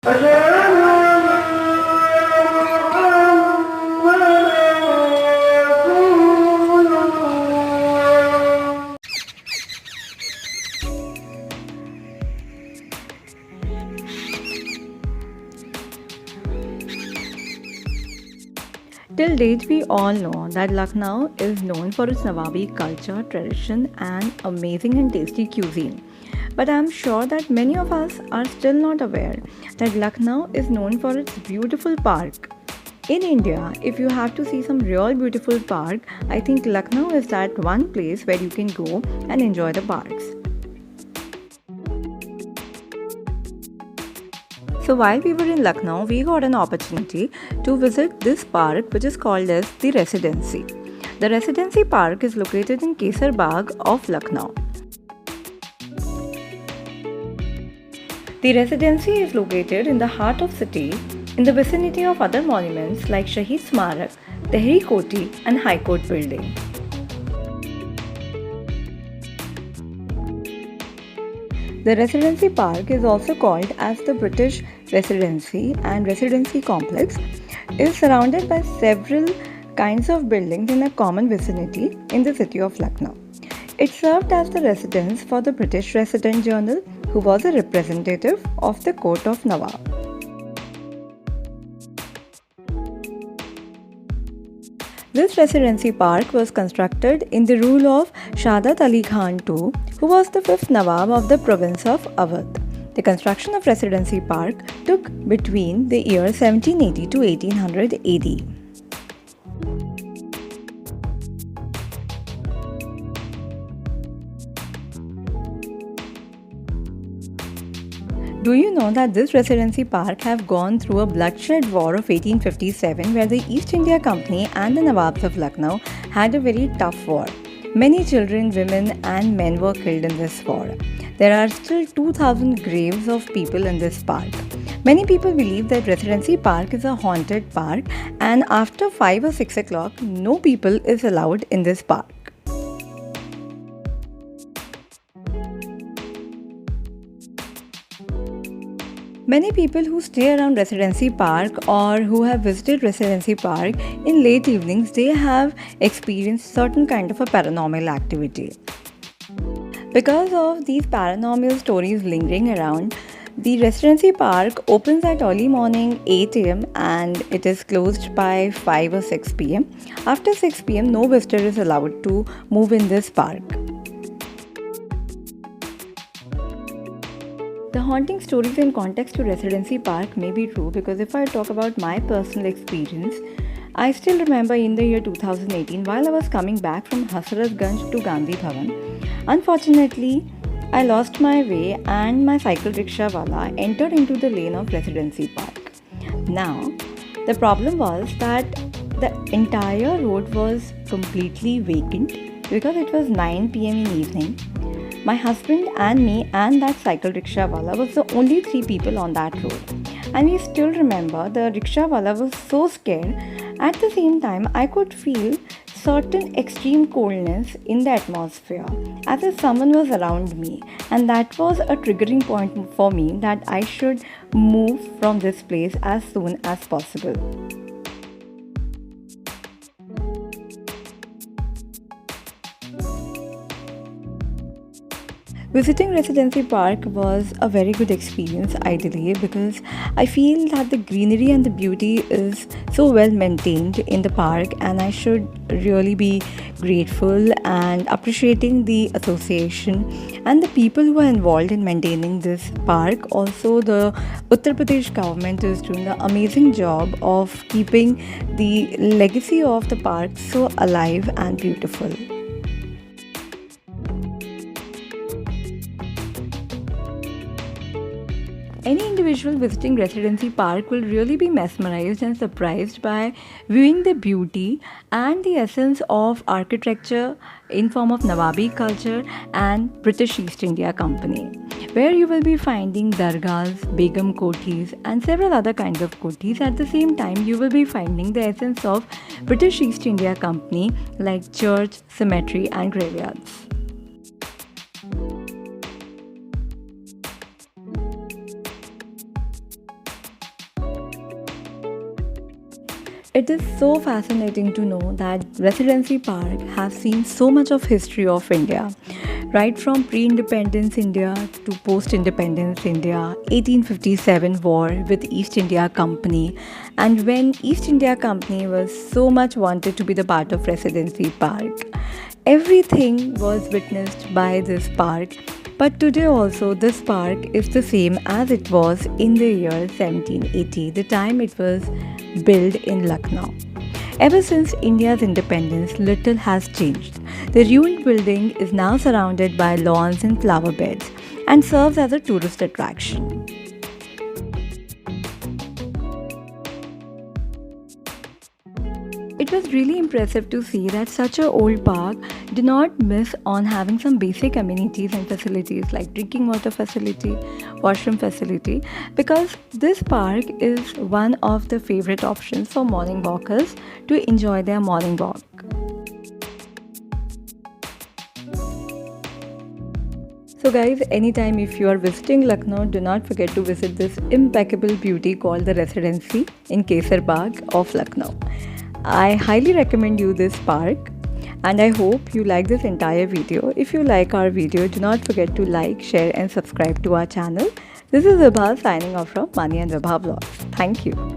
Till date, we all know that Lucknow is known for its Nawabi culture, tradition, and amazing and tasty cuisine. But I'm sure that many of us are still not aware that Lucknow is known for its beautiful park. In India, if you have to see some real beautiful park, I think Lucknow is that one place where you can go and enjoy the parks. So while we were in Lucknow, we got an opportunity to visit this park which is called as the Residency. The Residency Park is located in Kesar Bagh of Lucknow. The Residency is located in the heart of city in the vicinity of other monuments like Shaheed Smarak, Tehri Koti and High Court building. The Residency Park is also called as the British Residency and Residency Complex is surrounded by several kinds of buildings in a common vicinity in the city of Lucknow. It served as the residence for the British Resident General who was a representative of the court of Nawab. This residency park was constructed in the rule of Shahadat Ali Khan II, who was the fifth Nawab of the province of Awadh. The construction of Residency Park took between the year 1780 to 1800 AD. Do you know that this Residency Park have gone through a bloodshed war of 1857 where the East India Company and the Nawabs of Lucknow had a very tough war. Many children, women and men were killed in this war. There are still 2000 graves of people in this park. Many people believe that Residency Park is a haunted park and after 5 or 6 o'clock, no people is allowed in this park. Many people who stay around Residency Park or who have visited Residency Park in late evenings, they have experienced certain kind of a paranormal activity. Because of these paranormal stories lingering around, the Residency Park opens at early morning 8 am and it is closed by 5 or 6 pm. After 6 pm, no visitor is allowed to move in this park. The haunting stories in context to Residency Park may be true because if I talk about my personal experience, I still remember in the year 2018 while I was coming back from Hasratganj to Gandhi Bhavan. Unfortunately, I lost my way and my cycle rickshaw wala entered into the lane of Residency Park. Now, the problem was that the entire road was completely vacant because it was 9 pm in evening. My husband and me and that cycle rickshaw wala was the only 3 people on that road. And we still remember the rickshaw wala was so scared. At the same time, I could feel certain extreme coldness in the atmosphere as if someone was around me. And that was a triggering point for me that I should move from this place as soon as possible. Visiting Residency Park was a very good experience, ideally, because I feel that the greenery and the beauty is so well maintained in the park, and I should really be grateful and appreciating the association and the people who are involved in maintaining this park. Also, the Uttar Pradesh government is doing an amazing job of keeping the legacy of the park so alive and beautiful. Any individual visiting Residency Park will really be mesmerized and surprised by viewing the beauty and the essence of architecture in form of Nawabi culture and British East India Company, where you will be finding dargahs, Begum kotis and several other kinds of kotis. At the same time, you will be finding the essence of British East India Company like church, cemetery and graveyards. It is so fascinating to know that Residency Park has seen so much of history of India, right from pre-independence India to post-independence India, 1857 war with East India Company, and when East India Company was so much wanted to be the part of Residency Park. Everything was witnessed by this park, but today also this park is the same as it was in the year 1780, the time it was built in Lucknow. Ever since India's independence, little has changed. The ruined building is now surrounded by lawns and flower beds and serves as a tourist attraction. It was really impressive to see that such a old park did not miss on having some basic amenities and facilities like drinking water facility, washroom facility, because this park is one of the favorite options for morning walkers to enjoy their morning walk. So guys, anytime if you are visiting Lucknow, do not forget to visit this impeccable beauty called the Residency in Kesar Bagh of Lucknow. I highly recommend you this park and I hope you like this entire video. If you like our video, do not forget to like, share and subscribe to our channel. This is Vibha signing off from Mani and Vibha Vlogs. Thank you.